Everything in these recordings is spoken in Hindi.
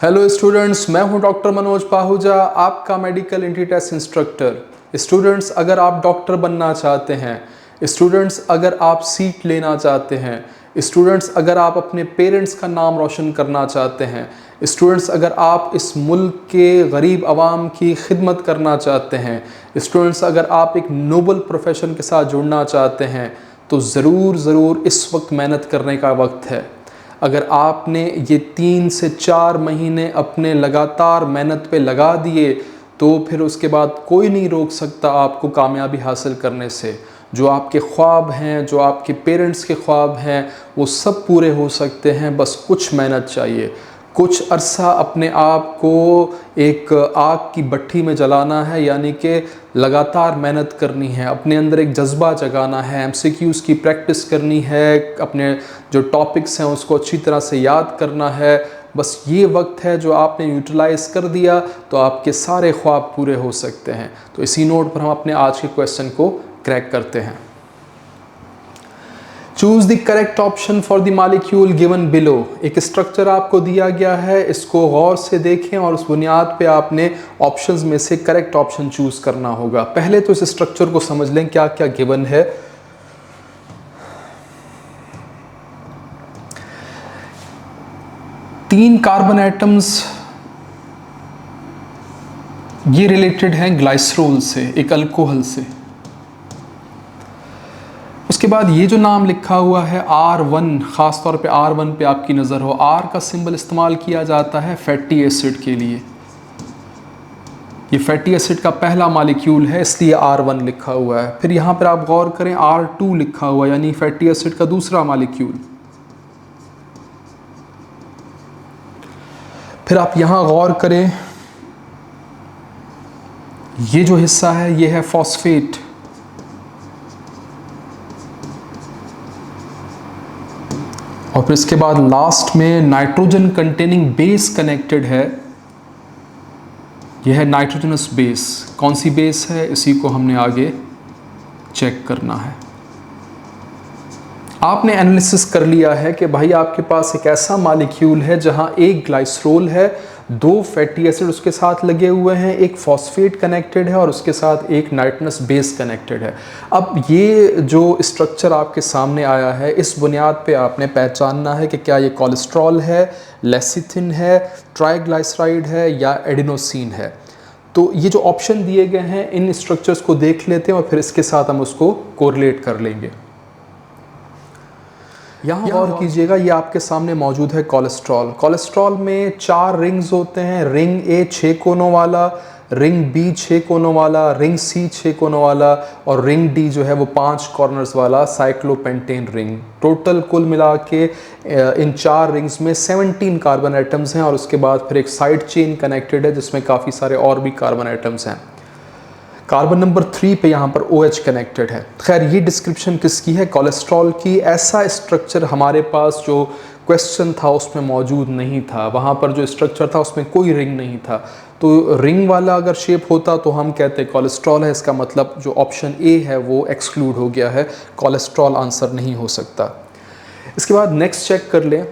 हेलो स्टूडेंट्स, मैं हूं डॉक्टर मनोज पाहुजा, आपका medical entry test instructor. Students, अगर आप डॉक्टर बनना चाहते हैं, स्टूडेंट्स अगर आप सीट लेना चाहते हैं, स्टूडेंट्स अगर आप अपने पेरेंट्स का नाम रोशन करना चाहते हैं, स्टूडेंट्स अगर आप इस मुल्क के गरीब आवाम की खिदमत करना चाहते हैं, स्टूडेंट्स अगर आप एक नोबल प्रोफेशन के साथ जुड़ना चाहते हैं, तो ज़रूर इस वक्त मेहनत करने का वक्त है। अगर आपने ये 3 से 4 महीने अपने लगातार मेहनत पे लगा दिए तो फिर उसके बाद कोई नहीं रोक सकता आपको कामयाबी हासिल करने से। जो आपके ख्वाब हैं, जो आपके पेरेंट्स के ख्वाब हैं, वो सब पूरे हो सकते हैं। बस कुछ मेहनत चाहिए, कुछ अरसा अपने आप को एक आग की भट्टी में जलाना है, यानी कि लगातार मेहनत करनी है, अपने अंदर एक जज्बा जगाना है, एमसीक्यूज़ की प्रैक्टिस करनी है, अपने जो टॉपिक्स हैं उसको अच्छी तरह से याद करना है। बस ये वक्त है जो आपने यूटिलाइज़ कर दिया तो आपके सारे ख्वाब पूरे हो सकते हैं। तो इसी नोट पर हम अपने आज के क्वेश्चन को क्रैक करते हैं। Choose the correct option for the molecule given below. एक स्ट्रक्चर आपको दिया गया है, इसको गौर से देखें और उस बुनियाद पे आपने ऑप्शंस में से करेक्ट ऑप्शन चूज़ करना होगा। पहले तो इस स्ट्रक्चर को समझ लें क्या क्या गिवन है। तीन कार्बन एटम्स ये रिलेटेड हैं ग्लाइसरोल से, एक अल्कोहल से। उसके बाद ये जो नाम लिखा हुआ है R1, ख़ास तौर पे R1 पे आपकी नज़र हो, R का सिंबल इस्तेमाल किया जाता है फैटी एसिड के लिए। ये फैटी एसिड का पहला मॉलिक्यूल है, इसलिए R1 लिखा हुआ है। फिर यहाँ पर आप गौर करें R2 लिखा हुआ है, यानी फैटी एसिड का दूसरा मॉलिक्यूल। फिर आप यहाँ गौर करें, ये जो हिस्सा है ये है फॉस्फेट। और फिर इसके बाद लास्ट में नाइट्रोजन कंटेनिंग बेस कनेक्टेड है, यह है नाइट्रोजनस बेस। कौन सी बेस है, इसी को हमने आगे चेक करना है। आपने एनालिसिस कर लिया है कि भाई आपके पास एक ऐसा मॉलिक्यूल है जहां एक ग्लाइसरोल है, 2 फैटी एसिड उसके साथ लगे हुए हैं, एक फॉस्फेट कनेक्टेड है और उसके साथ एक नाइट्रोजनस बेस कनेक्टेड है। अब ये जो स्ट्रक्चर आपके सामने आया है, इस बुनियाद पे आपने पहचानना है कि क्या ये कोलेस्ट्रॉल है, लेसिथिन है, ट्राइग्लाइसराइड है या एडिनोसिन है। तो ये जो ऑप्शन दिए गए हैं, इन स्ट्रक्चर्स को देख लेते हैं और फिर इसके साथ हम उसको कोरिलेट कर लेंगे। यहाँ गौर कीजिएगा, ये आपके सामने मौजूद है कोलेस्ट्रॉल। कोलेस्ट्रॉल में 4 रिंग्स होते हैं, रिंग ए 6 कोनों वाला, रिंग बी 6 कोनों वाला, रिंग सी 6 कोनों वाला और रिंग डी जो है वो 5 कॉर्नर्स वाला साइक्लोपेंटेन रिंग। टोटल कुल मिला के इन 4 रिंग्स में 17 कार्बन एटम्स हैं और उसके बाद फिर एक साइड चेन कनेक्टेड है जिसमें काफ़ी सारे और भी कार्बन एटम्स हैं। कार्बन नंबर 3 पे यहाँ पर OH कनेक्टेड है। खैर, ये डिस्क्रिप्शन किसकी है? कोलेस्ट्रॉल की। ऐसा स्ट्रक्चर हमारे पास जो क्वेश्चन था उसमें मौजूद नहीं था। वहाँ पर जो स्ट्रक्चर था उसमें कोई रिंग नहीं था। तो रिंग वाला अगर शेप होता तो हम कहते कोलेस्ट्रॉल है। इसका मतलब जो ऑप्शन ए है वो एक्सक्लूड हो गया है, कोलेस्ट्रॉल आंसर नहीं हो सकता। इसके बाद नेक्स्ट चेक कर लें।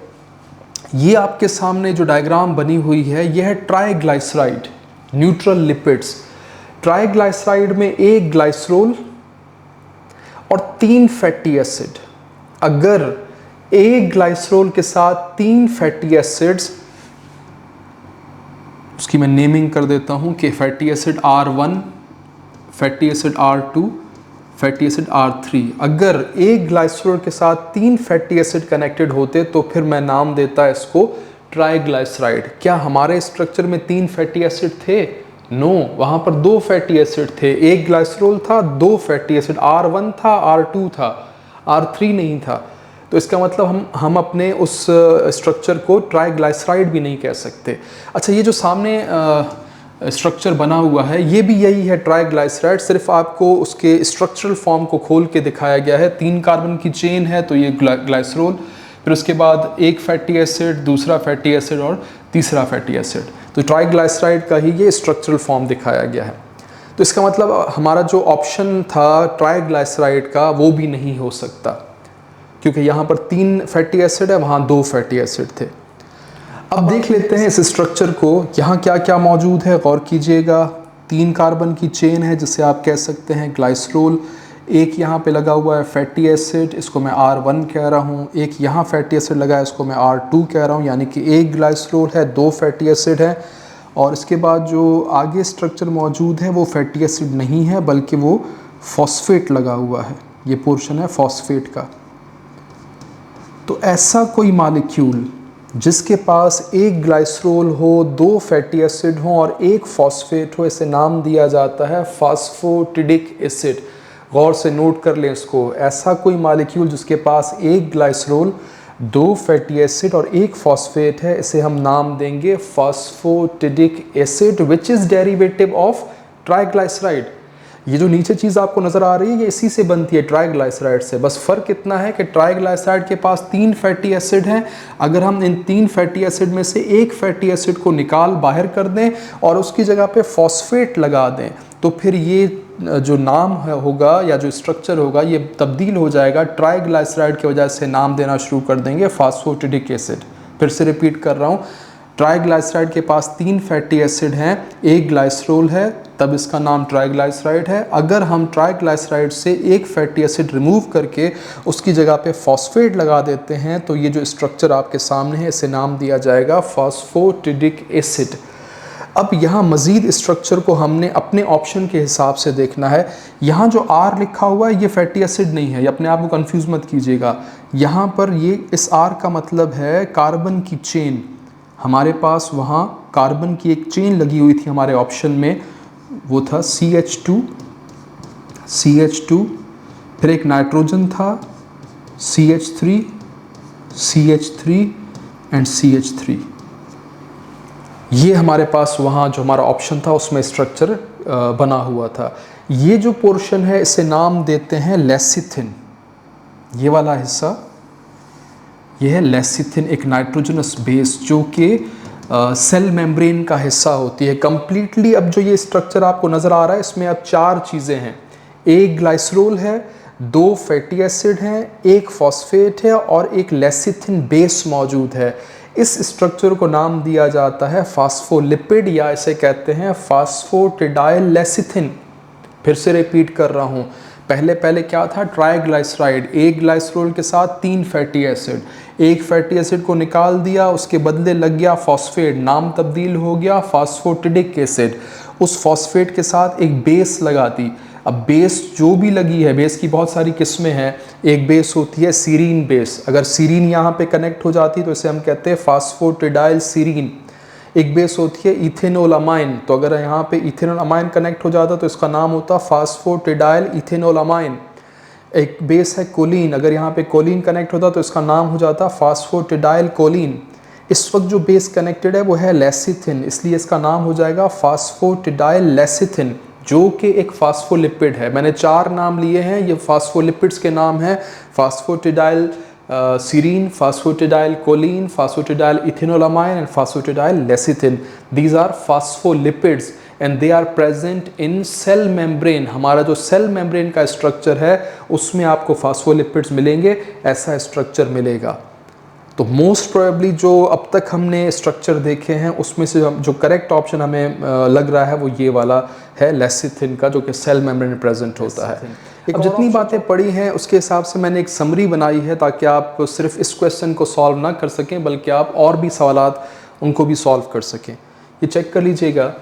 ये आपके सामने जो डायग्राम बनी हुई है यह है ट्राइग्लाइसराइड, न्यूट्रल लिपिड्स। ट्राइग्लाइसराइड में एक ग्लाइसरोल और 3 फैटी एसिड। अगर एक ग्लाइसरोल के साथ 3 फैटी एसिड्स, उसकी मैं नेमिंग कर देता हूं कि fatty acid R1, fatty acid R2, fatty acid R3। अगर एक ग्लाइसरोल के साथ 3 फैटी एसिड कनेक्टेड होते तो फिर मैं नाम देता इसको ट्राइग्लाइसराइड। क्या हमारे स्ट्रक्चर में 3 फैटी एसिड थे? नो, वहाँ पर 2 फैटी एसिड थे। एक ग्लाइसरोल था, 2 फैटी एसिड, R1 था, R2 था, R3 नहीं था। तो इसका मतलब हम अपने उस स्ट्रक्चर को ट्राइग्लाइसराइड भी नहीं कह सकते। अच्छा, ये जो सामने स्ट्रक्चर बना हुआ है ये भी यही है, ट्राइग्लाइसराइड। सिर्फ आपको उसके स्ट्रक्चरल फॉर्म को खोल के दिखाया गया है। 3 कार्बन की चेन है तो ये ग्लाइसरोल, फिर उसके बाद एक फैटी एसिड, दूसरा फैटी एसिड और तीसरा फैटी एसिड। तो ट्राइग्लाइसराइड का ही ये स्ट्रक्चरल फॉर्म दिखाया गया है। तो इसका मतलब हमारा जो ऑप्शन था ट्राइग्लाइसराइड का वो भी नहीं हो सकता, क्योंकि यहाँ पर 3 फैटी एसिड है, वहाँ 2 फैटी एसिड थे। अब देख लेते हैं इस स्ट्रक्चर को, यहाँ क्या क्या मौजूद है, गौर कीजिएगा। 3 कार्बन की चेन है जिसे आप कह सकते हैं ग्लाइसरोल। एक यहाँ पे लगा हुआ है फैटी एसिड, इसको मैं R1 कह रहा हूँ। एक यहाँ फैटी एसिड लगा है, इसको मैं R2 कह रहा हूँ, यानी कि एक ग्लाइसरोल है, 2 फैटी एसिड है। और इसके बाद जो आगे स्ट्रक्चर मौजूद है वो फैटी एसिड नहीं है बल्कि वो फॉस्फेट लगा हुआ है, ये पोर्शन है फॉस्फेट का। तो ऐसा कोई मॉलिक्यूल जिसके पास एक ग्लाइसरोल हो, 2 फैटी एसिड हो और एक फॉस्फेट हो, इसे नाम दिया जाता है फास्फोटिडिक एसिड। गौर से नोट कर लें इसको। ऐसा कोई मॉलिक्यूल जिसके पास एक ग्लाइसरोल, 2 फैटी एसिड और एक फॉस्फेट है, इसे हम नाम देंगे phosphatidic acid which is derivative of triglyceride. ये जो नीचे चीज़ आपको नज़र आ रही है ये इसी से बनती है, ट्राइग्लाइसराइड से। बस फ़र्क इतना है कि ट्राइग्लाइसराइड के पास 3 फैटी एसिड हैं। अगर हम इन 3 फैटी एसिड में से एक फैटी एसिड को निकाल बाहर कर दें और उसकी जगह पे फॉस्फेट लगा दें तो फिर ये जो नाम होगा या जो स्ट्रक्चर होगा ये तब्दील हो जाएगा। ट्राइग्लाइसराइड की वजह से नाम देना शुरू कर देंगे फास्फोटिडिक एसिड। फिर से रिपीट कर रहा हूँ, ट्राइग्लाइसराइड के पास 3 फैटी एसिड हैं, एक ग्लाइसरोल है, तब इसका नाम ट्राइग्लाइसराइड है। अगर हम ट्राइग्लाइसराइड से एक फैटी एसिड रिमूव करके उसकी जगह पे फॉस्फेट लगा देते हैं तो ये जो स्ट्रक्चर आपके सामने है इसे नाम दिया जाएगा फास्फोटिडिक एसिड। अब यहाँ मज़ीद स्ट्रक्चर को हमने अपने ऑप्शन के हिसाब से देखना है। यहाँ जो R लिखा हुआ है ये फैटी एसिड नहीं है, ये अपने आप को कंफ्यूज मत कीजिएगा। यहाँ पर ये इस R का मतलब है कार्बन की चेन। हमारे पास वहाँ कार्बन की एक चेन लगी हुई थी हमारे ऑप्शन में, वो था CH2, फिर एक नाइट्रोजन था CH3 एंड CH3। ये हमारे पास वहाँ जो हमारा ऑप्शन था उसमें स्ट्रक्चर बना हुआ था। ये जो पोर्शन है इसे नाम देते हैं लेसिथिन। ये वाला हिस्सा ये है लेसिथिन, एक नाइट्रोजनस बेस जो कि सेल मेम्ब्रेन का हिस्सा होती है कंप्लीटली। अब जो ये स्ट्रक्चर आपको नज़र आ रहा है इसमें अब 4 चीज़ें हैं, एक ग्लाइसरोल है, 2 फैटी एसिड हैं, एक फॉस्फेट है और एक लेसिथिन बेस मौजूद है। इस स्ट्रक्चर को नाम दिया जाता है फास्फोलिपिड या इसे कहते हैं फास्फोटिडाइल लेसिथिन। फिर से रिपीट कर रहा हूँ, पहले क्या था, ट्राइग्लाइसराइड, एक ग्लाइसरोल के साथ 3 फैटी एसिड, एक फैटी एसिड को निकाल दिया उसके बदले लग गया फॉस्फेट, नाम तब्दील हो गया फास्फोटिडिक एसिड। उस फॉस्फेट के साथ एक बेस लगा दी। अब बेस जो भी लगी है, बेस की बहुत सारी किस्में हैं। एक बेस होती है सीरीन बेस, अगर सीरीन यहाँ पे कनेक्ट हो जाती तो इसे हम कहते हैं फास्फोटिडाइल सीरीन। एक बेस होती है इथेनोलामाइन, तो अगर यहाँ पे इथेनोलामाइन कनेक्ट हो जाता तो इसका नाम होता फास्फोटिडाइल इथेनोलामाइन। एक बेस है कोलिन, अगर यहाँ पे कोलिन कनेक्ट होता तो इसका नाम हो जाता फास्फोटिडाइल कोलिन। इस वक्त जो बेस कनेक्टेड है वो है लेसिथिन, इसलिए इसका नाम हो जाएगा फास्फोटिडाइल लेसिथिन, जो कि एक फास्फोलिपिड है। मैंने 4 नाम लिए हैं, ये फास्फोलिपिड्स के नाम हैं, फास्फोटिडाइल serine, phosphatidyl choline, phosphatidyl ethanolamine and phosphatidyl lecithin. These are phospholipids and they are present in cell membrane. हमारा जो सेल मेम्ब्रेन का स्ट्रक्चर है उसमें आपको फास्फोलिपिड्स मिलेंगे, ऐसा स्ट्रक्चर मिलेगा। तो मोस्ट प्रोबेबली जो अब तक हमने स्ट्रक्चर देखे हैं उसमें से जो करेक्ट ऑप्शन हमें लग रहा है वो ये वाला है लेसिथिन का, जो कि सेल मेम्ब्रेन में प्रेजेंट होता है। अब जितनी बातें पढ़ी हैं उसके हिसाब से मैंने एक समरी बनाई है ताकि आप सिर्फ इस क्वेश्चन को सॉल्व ना कर सकें बल्कि आप और भी सवालात उनको भी सॉल्व कर सकें। ये चेक कर लीजिएगा।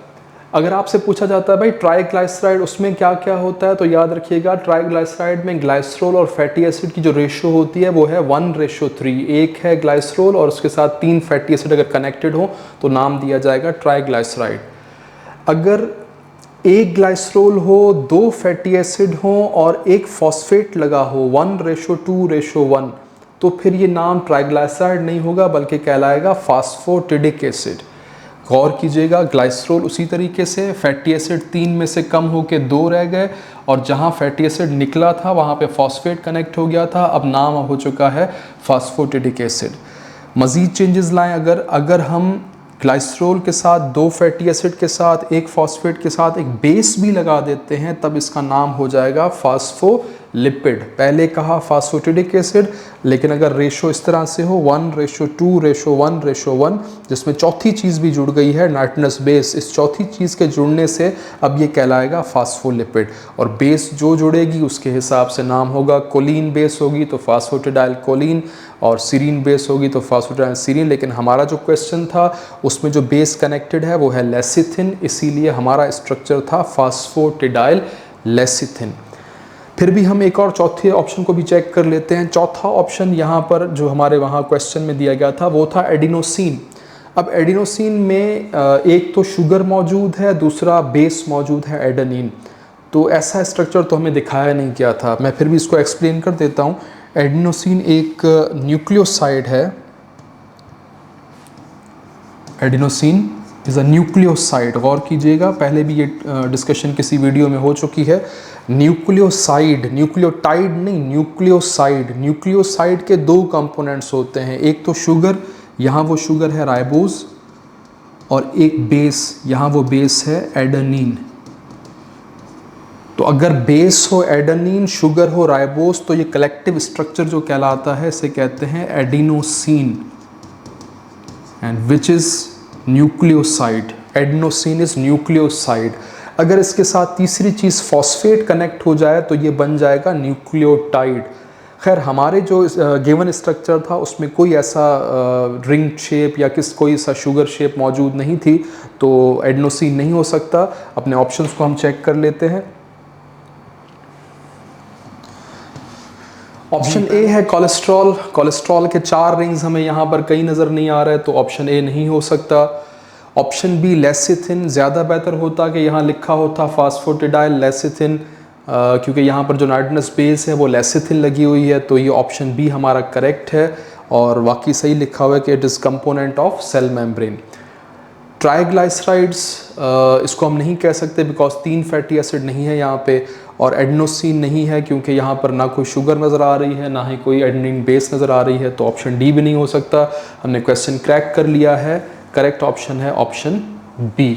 अगर आपसे पूछा जाता है भाई ट्राइग्लाइसराइड उसमें क्या क्या होता है, तो याद रखिएगा ट्राइग्लाइसराइड में ग्लाइसरोल और फैटी एसिड की जो रेशो होती है वो है 1:3। एक है ग्लाइसरोल और उसके साथ 3 फैटी एसिड अगर कनेक्टेड हो तो नाम दिया जाएगा ट्राइग्लाइसराइड। अगर एक ग्लाइसरोल हो, 2 फैटी एसिड हो और एक फॉस्फेट लगा हो 1:2:1, तो फिर ये नाम ट्राइग्लाइसराइड नहीं होगा बल्कि कहलाएगा फास्फोटिडिक एसिड। गौर कीजिएगा, ग्लाइसरोल उसी तरीके से, फैटी एसिड 3 में से कम होकर 2 रह गए और जहाँ फैटी एसिड निकला था वहाँ पे फॉस्फेट कनेक्ट हो गया था, अब नाम हो चुका है फास्फोटिडिक एसिड। मज़ीद चेंजेस लाएं, अगर हम ग्लाइसरोल के साथ 2 फैटी एसिड के साथ एक फॉस्फेट के साथ एक बेस भी लगा देते हैं तब इसका नाम हो जाएगा फास्फोलिपिड। लिपिड। पहले कहा फास्फोटिडिक एसिड, लेकिन अगर रेशो इस तरह से हो 1:2:1:1, जिसमें चौथी चीज़ भी जुड़ गई है नाइट्रोजनस बेस, इस चौथी चीज़ के जुड़ने से अब ये कहलाएगा फास्फोलिपिड। और बेस जो जुड़ेगी उसके हिसाब से नाम होगा, कोलिन बेस होगी तो फास्फोटिडाइल कोलिन, और सीरीन बेस होगी तो फास्फोटिडाइल सीरीन। लेकिन हमारा जो क्वेश्चन था उसमें जो बेस कनेक्टेड है वो है लेसिथिन, इसीलिए हमारा स्ट्रक्चर था फास्फोटिडाइल लेसिथिन। फिर भी हम एक और चौथे ऑप्शन को भी चेक कर लेते हैं। चौथा ऑप्शन यहाँ पर जो हमारे वहाँ क्वेश्चन में दिया गया था वो था एडिनोसिन। अब एडिनोसिन में एक तो शुगर मौजूद है, दूसरा बेस मौजूद है एडेनिन। तो ऐसा स्ट्रक्चर तो हमें दिखाया नहीं गया था, मैं फिर भी इसको एक्सप्लेन कर देता हूँ। एडिनोसिन एक न्यूक्लियोसाइड है। एडिनोसिन इज़ अ न्यूक्लियोसाइड, गौर कीजिएगा, पहले भी ये डिस्कशन किसी वीडियो में हो चुकी है। न्यूक्लियोसाइड, न्यूक्लियोटाइड नहीं, न्यूक्लियोसाइड। न्यूक्लियोसाइड के दो कंपोनेंट्स होते हैं, एक तो शुगर, यहाँ वो शुगर है राइबोज, और एक बेस, यहाँ वो बेस है एडेनिन। तो अगर बेस हो एडेनिन, शुगर हो राइबोस, तो ये कलेक्टिव स्ट्रक्चर जो कहलाता है इसे कहते हैं adenosine, and which is nucleoside. Adenosine is nucleoside. अगर इसके साथ तीसरी चीज़ फॉस्फेट कनेक्ट हो जाए तो ये बन जाएगा न्यूक्लियोटाइड। खैर हमारे जो गिवन स्ट्रक्चर था उसमें कोई ऐसा रिंग शेप या कोई सा शुगर शेप मौजूद नहीं थी, तो एडिनोसिन नहीं हो सकता। अपने ऑप्शंस को हम चेक कर लेते हैं। ऑप्शन ए है कोलेस्ट्रॉल। कोलेस्ट्रॉल के 4 रिंग्स हमें यहाँ पर कहीं नज़र नहीं आ रहे, तो ऑप्शन ए नहीं हो सकता। ऑप्शन बी लेसिथिन, ज़्यादा बेहतर होता कि यहाँ लिखा होता फास्फोटिडाइल लेसिथिन, क्योंकि यहाँ पर जो नाइट्रोजनस बेस है वो लेसिथिन लगी हुई है, तो ये ऑप्शन बी हमारा करेक्ट है। और वाकई सही लिखा हुआ है कि it is component of cell membrane. Triglycerides, इसको हम नहीं कह सकते बिकॉज 3 फैटी एसिड नहीं है यहाँ पे, और एडिनोसिन नहीं है क्योंकि यहाँ पर ना कोई शुगर नज़र आ रही है ना ही कोई एडेनिन बेस नज़र आ रही है, तो ऑप्शन डी भी नहीं हो सकता। हमने क्वेश्चन क्रैक कर लिया है। करेक्ट ऑप्शन है ऑप्शन बी।